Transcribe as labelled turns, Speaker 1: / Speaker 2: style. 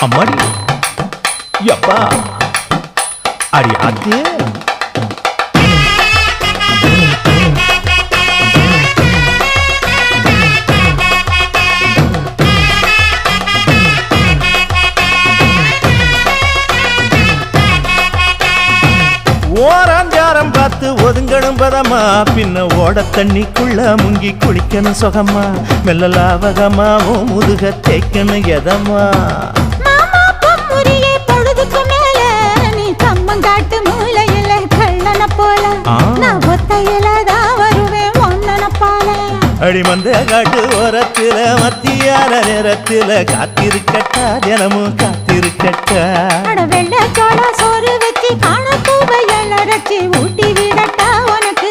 Speaker 1: அம்மாடி யப்பா அடி ஆத்தே ஓராஞ்சாரம் பார்த்து ஒதுங்கணும் பதமா பின்ன ஓட தண்ணிக்குள்ள முங்கி குளிக்கணும் சுகமா மெல்ல லாவகமா ஓ முதுக தேய்க்கணும் எதமா அடிமந்த காட்டு ஓரத்துல மத்தியான நேரத்துல காத்திருக்கட்டா தினமும் காத்திருக்கட்டா
Speaker 2: வெள்ள சோள சோறு வச்சு காண பூவையல் அரைச்சி ஊட்டி விடட்டா உனக்கு